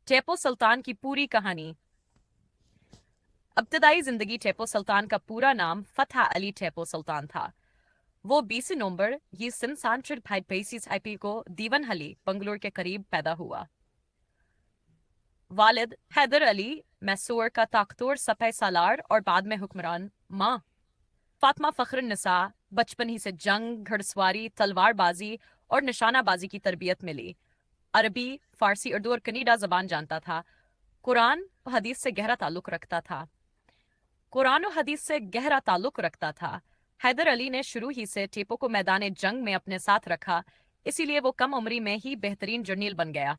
ٹیپو سلطان کی پوری کہانی۔ ابتدائی زندگی ٹیپو سلطان کا پورا نام فتح علی ٹیپو سلطان تھا۔ وہ 20 نومبر یہ سن 1935 کو دیون حلی بنگلور کے قریب پیدا ہوا۔ والد حیدر علی میسور کا طاقتور سپہ سالار اور بعد میں حکمران، ماں فاطمہ فخر النساء بچپن ہی سے جنگ، گھڑ سواری، تلوار بازی اور نشانہ بازی کی تربیت ملی۔ عربی، فارسی، اردو اور کنیڈا زبان جانتا تھا۔ قرآن و حدیث سے گہرا تعلق رکھتا تھا۔ حیدر علی نے شروع ہی سے ٹیپو کو میدان جنگ میں اپنے ساتھ رکھا، اسی لیے وہ کم عمری میں ہی بہترین جرنیل بن گیا۔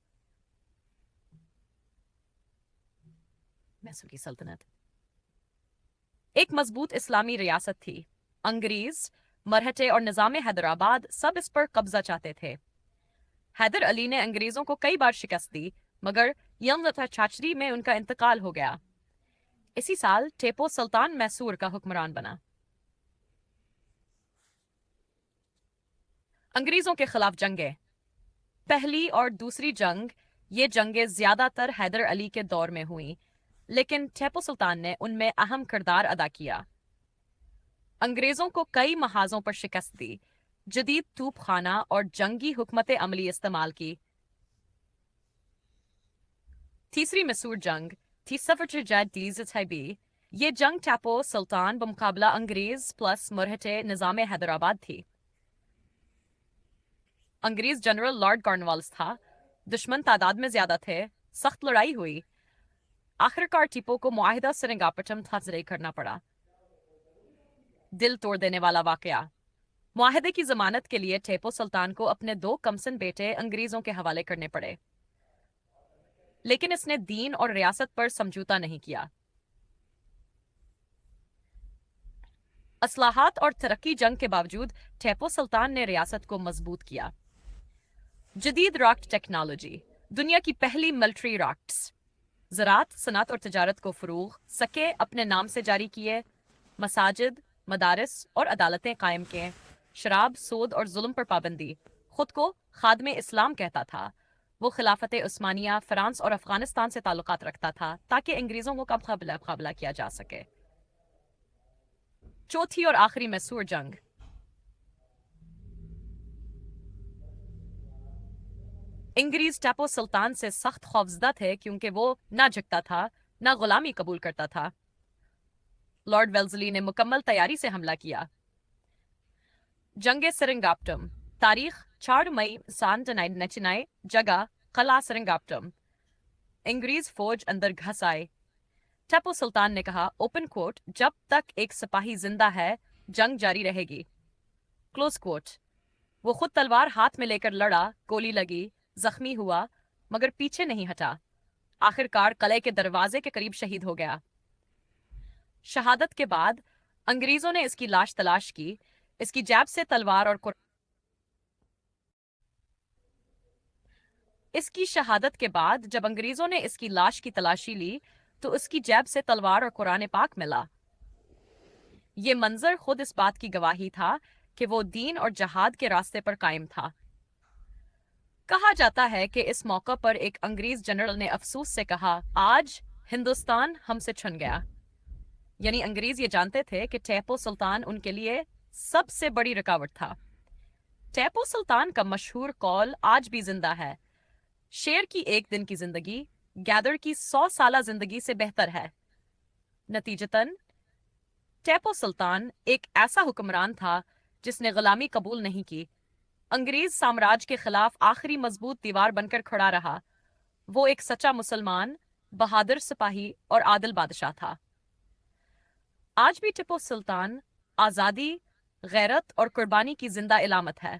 میسور کی سلطنت ایک مضبوط اسلامی ریاست تھی۔ انگریز، مرہٹے اور نظام حیدرآباد سب اس پر قبضہ چاہتے تھے۔ حیدر علی نے انگریزوں کو کئی بار شکست دی، مگر یم چھاچری میں ان کا انتقال ہو گیا۔ اسی سال ٹیپو سلطان میسور کا حکمران بنا۔ انگریزوں کے خلاف جنگیں۔ پہلی اور دوسری جنگ، یہ جنگیں زیادہ تر حیدر علی کے دور میں ہوئیں، لیکن ٹیپو سلطان نے ان میں اہم کردار ادا کیا۔ انگریزوں کو کئی محاذوں پر شکست دی، جدید توپ خانہ اور جنگی حکمت عملی استعمال کی۔ تیسری میسور جنگ تھی یہ جنگ ٹیپو سلطان بمقابلہ انگریز پلس مرہٹے نظام حیدرآباد تھی۔ انگریز جنرل لارڈ کارنوالس تھا، دشمن تعداد میں زیادہ تھے، سخت لڑائی ہوئی۔ آخرکار ٹیپو کو معاہدہ سرنگاپٹم تھازرے کرنا پڑا۔ دل توڑ دینے والا واقعہ۔ معاہدے کی ضمانت کے لیے ٹیپو سلطان کو اپنے 2 کمسن بیٹے انگریزوں کے حوالے کرنے پڑے، لیکن اس نے دین اور ریاست پر سمجھوتا نہیں کیا۔ اصلاحات اور ترقی جنگ کے باوجود ٹیپو سلطان نے ریاست کو مضبوط کیا۔ جدید راکٹ ٹیکنالوجی، دنیا کی پہلی ملٹری راکٹس، زراعت، صنعت اور تجارت کو فروغ، سکے اپنے نام سے جاری کیے، مساجد، مدارس اور عدالتیں قائم کیں، شراب، سود اور ظلم پر پابندی۔ خود کو خادم اسلام کہتا تھا۔ وہ خلافت عثمانیہ، فرانس اور افغانستان سے تعلقات رکھتا تھا تاکہ انگریزوں کو مقابلہ کیا جا سکے۔ چوتھی اور آخری میسور جنگ۔ انگریز ٹیپو سلطان سے سخت خوفزدہ تھے کیونکہ وہ نہ جھکتا تھا، نہ غلامی قبول کرتا تھا۔ لارڈ ویلزلی نے مکمل تیاری سے حملہ کیا۔ جنگ سرنگاپٹم، تاریخ 4 مئی 1999، جگہ قلعہ سرنگاپٹم۔ انگریز فوج اندر گھس آئے۔ ٹیپو سلطان نے کہا، اوپن کوٹ، جب تک ایک سپاہی زندہ ہے جنگ جاری رہے گی، کلوز کوٹ۔ وہ خود تلوار ہاتھ میں لے کر لڑا، گولی لگی، زخمی ہوا، مگر پیچھے نہیں ہٹا۔ آخرکار قلعے کے دروازے کے قریب شہید ہو گیا۔ شہادت کے بعد انگریزوں نے اس کی لاش تلاش کی، اس کی جیب سے تلوار اور اس کی شہادت کے بعد جب انگریزوں نے اس کی لاش کی تلاشی لی تو اس کی جیب سے تلوار اور قرآن پاک ملا۔ یہ منظر خود اس بات کی گواہی تھا کہ وہ دین اور جہاد کے راستے پر قائم تھا۔ کہا جاتا ہے کہ اس موقع پر ایک انگریز جنرل نے افسوس سے کہا، آج ہندوستان ہم سے چھن گیا۔ یعنی انگریز یہ جانتے تھے کہ ٹیپو سلطان ان کے لیے سب سے بڑی رکاوٹ تھا۔ ٹیپو سلطان کا مشہور قول آج بھی زندہ ہے، شیر کی 1 دن کی زندگی گیدڑ کی 100 سالہ زندگی سے بہتر ہے۔ نتیجتاً ٹیپو سلطان ایک ایسا حکمران تھا جس نے غلامی قبول نہیں کی، انگریز سامراج کے خلاف آخری مضبوط دیوار بن کر کھڑا رہا۔ وہ ایک سچا مسلمان، بہادر سپاہی اور عادل بادشاہ تھا۔ آج بھی ٹیپو سلطان آزادی، غیرت اور قربانی کی زندہ علامت ہے۔